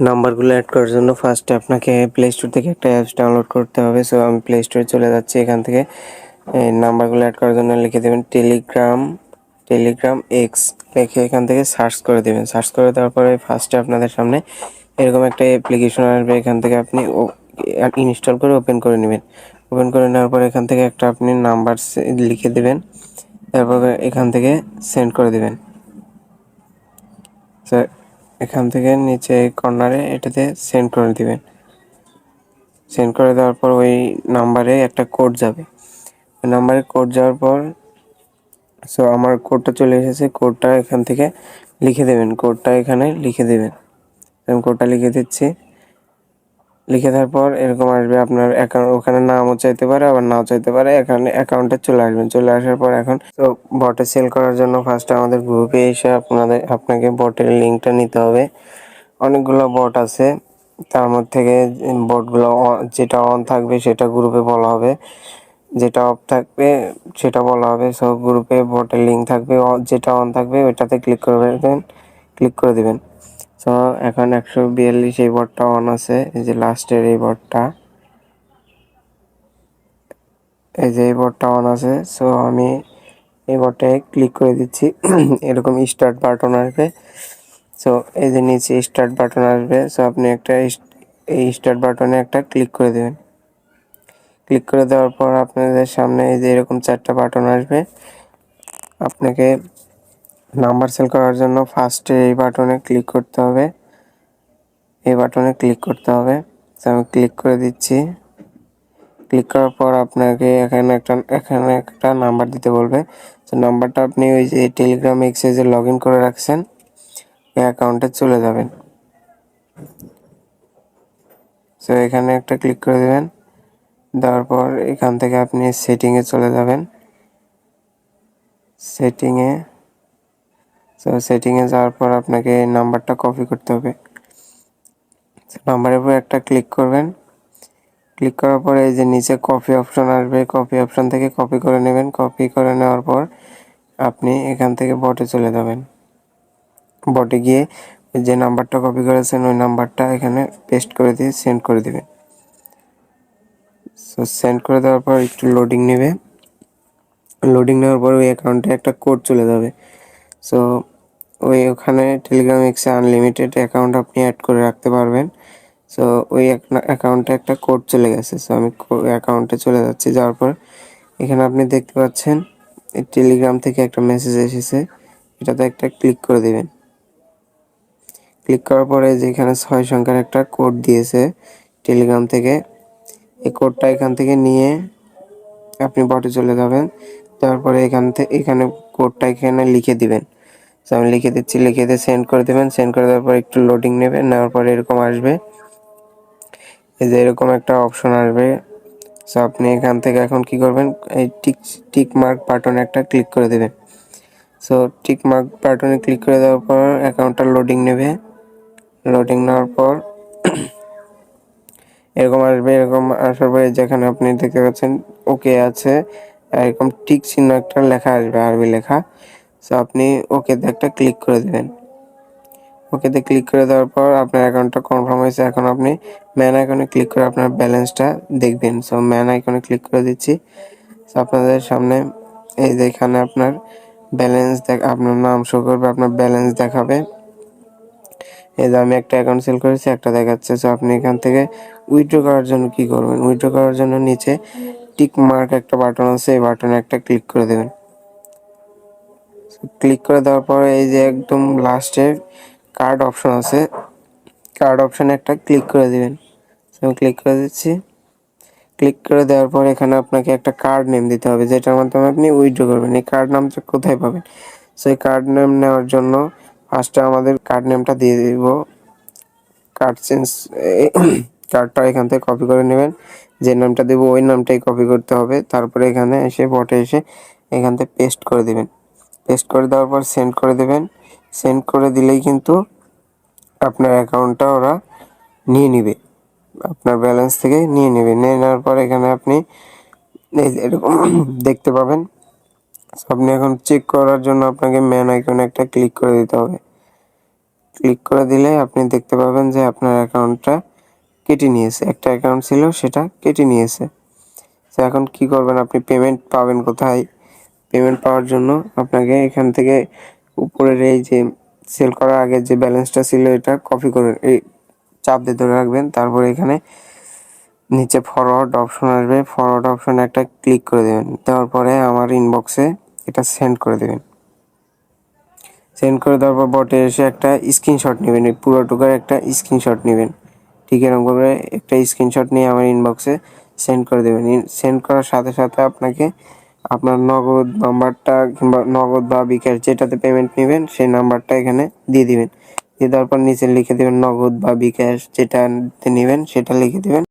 নাম্বারগুলো অ্যাড করার জন্য ফার্স্টে আপনাকে প্লে স্টোর থেকে একটা অ্যাপস ডাউনলোড করতে হবে। সো আমি প্লে স্টোরে চলে যাচ্ছি। এখান থেকে এই নাম্বারগুলো অ্যাড করার জন্য লিখে দেবেন টেলিগ্রাম এক্স লিখে এখান থেকে সার্চ করে দেবেন। সার্চ করে দেওয়ার পরে ফার্স্টে আপনাদের সামনে এরকম একটা অ্যাপ্লিকেশন আসবে। এখান থেকে আপনি ইনস্টল করে ওপেন করে নেবেন। ওপেন করে নেওয়ার পর এখান থেকে একটা আপনি নাম্বার লিখে দেবেন, তারপর এখান থেকে সেন্ড করে দেবেন। স্যার এখান থেকে নিচে কর্নারে এটাতে সেন্ড করে দিবেন। সেন্ড করে দেওয়ার পর ওই নাম্বারে একটা কোড যাবে। ওই নাম্বারে কোড যাওয়ার পর আমার কোডটা চলে এসেছে। কোডটা এখান থেকে লিখে দেবেন। কোডটা এখানে লিখে দেবেন। আমি কোডটা লিখে দিচ্ছি। লিখে দেওয়ার পর এরকম আসবে, আপনার অ্যাকাউন্ট ওখানে নামও চাইতে পারে আবার নাও চাইতে পারে। এখানে অ্যাকাউন্টে চলে আসবেন। চলে আসার পর এখন বটে সেল করার জন্য ফার্স্টে আমাদের গ্রুপে এসে আপনাকে বটের লিঙ্কটা নিতে হবে। অনেকগুলো বট আছে, তার মধ্যে থেকে বটগুলো যেটা অন থাকবে সেটা গ্রুপে বলা হবে, যেটা অফ থাকবে সেটা বলা হবে। সব গ্রুপে বটের লিঙ্ক থাকবে, যেটা অন থাকবে ওইটাতে ক্লিক করে দেবেন। সো এখন 142 এই বটটা অন আছে। এই যে লাস্টের এই বটটা, এই বটটা অন আছে। সো আমি এই বটে ক্লিক করে দিচ্ছি। এরকম স্টার্ট বাটন আসবে। সো এই যে নিচে স্টার্ট বাটন আসবে। সো আপনি এই স্টার্ট বাটনে একটা ক্লিক করে দেবেন। ক্লিক করে দেওয়ার পর আপনাদের সামনে এই যে এরকম 4টা বাটন আসবে। আপনাকে নাম্বার সেল করার জন্য ফার্স্টে এই বাটনে ক্লিক করতে হবে। সো আমি ক্লিক করে দিচ্ছি। ক্লিক করার পর আপনাকে এখানে একটা নাম্বার দিতে বলবে। তো নাম্বারটা আপনি ওই যে টেলিগ্রাম এক্সে যে লগ ইন করে রাখছেন এই অ্যাকাউন্টে চলে যাবেন। সো এখানে একটা ক্লিক করে দেবেন। দেওয়ার পর এখান থেকে আপনি সেটিংয়ে চলে যাবেন। সেটিংয়ে যাওয়ার পর আপনাকে এই নাম্বারটা কপি করতে হবে। নাম্বারের উপর একটা ক্লিক করবেন। ক্লিক করার পরে এই যে নিচে কপি অপশন আসবে। কপি অপশন থেকে কপি করে নেবেন। কপি করে নেওয়ার পর আপনি এখান থেকে বটে চলে যাবেন। বটে গিয়ে যে নাম্বারটা কপি করেছেন ওই নাম্বারটা এখানে পেস্ট করে দিয়ে সেন্ড করে দিবেন। সো সেন্ড করে দেওয়ার পর একটু লোডিং নেবে। লোডিং নেওয়ার পর ওই অ্যাকাউন্টে একটা কোড চলে যাবে। সো ওখানে টেলিগ্রাম এক্সে আনলিমিটেড অ্যাকাউন্ট আপনি অ্যাড করে রাখতে পারবেন। সো ওই অ্যাকাউন্টে একটা কোড চলে গেছে। সো আমি অ্যাকাউন্টে চলে যাচ্ছি। যাওয়ার পর এখানে আপনি দেখতে পাচ্ছেন এই টেলিগ্রাম থেকে একটা মেসেজ এসেছে, এটাতে একটা ক্লিক করে দেবেন। ক্লিক করার পরে যেখানে 6 সংখ্যার একটা কোড দিয়েছে টেলিগ্রাম থেকে, এই কোডটা এখান থেকে নিয়ে আপনি বটে চলে যাবেন। তারপরে এখানে কোডটা এখানে লিখে দিবেন। সো আমি লিখে দিচ্ছি। লিখে দিয়ে সেন্ড করে দেবেন। সেন্ড করে দেওয়ার পর একটু লোডিং নেবেন। নেওয়ার পরে এরকম আসবে, এই যে এরকম একটা অপশন আসবে। সো আপনি এখান থেকে এখন কি করবেন, এই টিক মার্ক বাটনে একটা ক্লিক করে দেবেন। সো টিক মার্ক বাটনে ক্লিক করে দেওয়ার পর অ্যাকাউন্টটা লোডিং নেবে। লোডিং নেওয়ার পর এরকম আসবে। এরকম আসার পরে যেখানে আপনি দেখতে পাচ্ছেন ওকে আছে, এরকম টিক চিহ্ন একটা লেখা আসবে, আরবি লেখা। সো আপনি ওকেতে একটা ক্লিক করে দেবেন। ওকেতে ক্লিক করে দেওয়ার পর আপনার অ্যাকাউন্টটা কনফার্ম হয়েছে। এখন আপনি ম্যান আইকনে ক্লিক করে আপনার ব্যালেন্সটা দেখবেন। সো ম্যান আইকনে ক্লিক করে দিচ্ছি। সো আপনাদের সামনে এই যে এখানে আপনার আপনার নাম শো করবে, আপনার ব্যালেন্স দেখাবে। এই যে আমি একটা অ্যাকাউন্ট সেল করেছি, একটা দেখাচ্ছে। সো আপনি এখান থেকে উইথড্র করার জন্য কি করবেন, উইথড্র করার জন্য নিচে টিক মার্ক একটা বাটন আছে, এই বাটনে একটা ক্লিক করে দেবেন। ক্লিক করে দেওয়ার পরে এই যে একদম লাস্টে কার্ড অপশন আছে, কার্ড অপশনে একটা ক্লিক করে দিবেন। আমি ক্লিক করে দিচ্ছি। ক্লিক করে দেওয়ার পর এখানে আপনাকে একটা কার্ড নেম দিতে হবে, যেটার মাধ্যমে আপনি উইথড্র করবেন। এই কার্ড নামটা কোথায় পাবেন? সো এই কার্ড নেম নেওয়ার জন্য ফার্স্টে আমাদের কার্ড নেমটা দিয়ে দিব। কার্ডটা এখান থেকে কপি করে নেবেন। যে নামটা দেবো ওই নামটাই কপি করতে হবে। তারপরে এখানে এসে বটে এসে এখান থেকে পেস্ট করে দেবেন। পেস্ট করে দেওয়ার পর সেন্ড করে দেবেন। সেন্ড করে দিলেই কিন্তু আপনার অ্যাকাউন্টটা ওরা নিয়ে নিবে, আপনার ব্যালেন্স থেকে নিয়ে নেবে। নিয়ে নেওয়ার পর এখানে আপনি এই যে এরকম দেখতে পাবেন। আপনি এখন চেক করার জন্য আপনাকে ম্যান আইকনে একটা ক্লিক করে দিতে হবে। ক্লিক করে দিলে আপনি দেখতে পাবেন যে আপনার অ্যাকাউন্টটা কেটে নিয়েছে। একটা অ্যাকাউন্ট ছিল সেটা কেটে নিয়েছে। তো এখন কি করবেন, আপনি পেমেন্ট পাবেন কোথায়? পেমেন্ট পাওয়ার জন্য আপনাকে এখান থেকে উপরের এই যে সেল করার আগে যে ব্যালেন্সটা ছিল এটা কপি করে এই চাপ দিয়ে ধরে রাখবেন। তারপরে এখানে নিচে ফরওয়ার্ড অপশন আসবে, ফরওয়ার্ড অপশনে একটা ক্লিক করে দেবেন। দেওয়ার পরে আমার ইনবক্সে এটা সেন্ড করে দেবেন। সেন্ড করে দেওয়ার পর বটে এসে একটা স্ক্রিনশট নেবেন, এই পুরোটুকার একটা স্ক্রিনশট নেবেন। ঠিক এরকমভাবে একটা স্ক্রিনশট নিয়ে আমার ইনবক্সে সেন্ড করে দেবেন। সেন্ড করার সাথে সাথে আপনাকে আপনার নগদ নাম্বারটা কিংবা নগদ বা বিকাশ যেটাতে পেমেন্ট নেবেন সেই নাম্বারটা এখানে দিয়ে দিবেন। দিয়ে দেওয়ার পর নিচে লিখে দেবেন নগদ বা বিকাশ যেটাতে নেবেন সেটা লিখে দেবেন।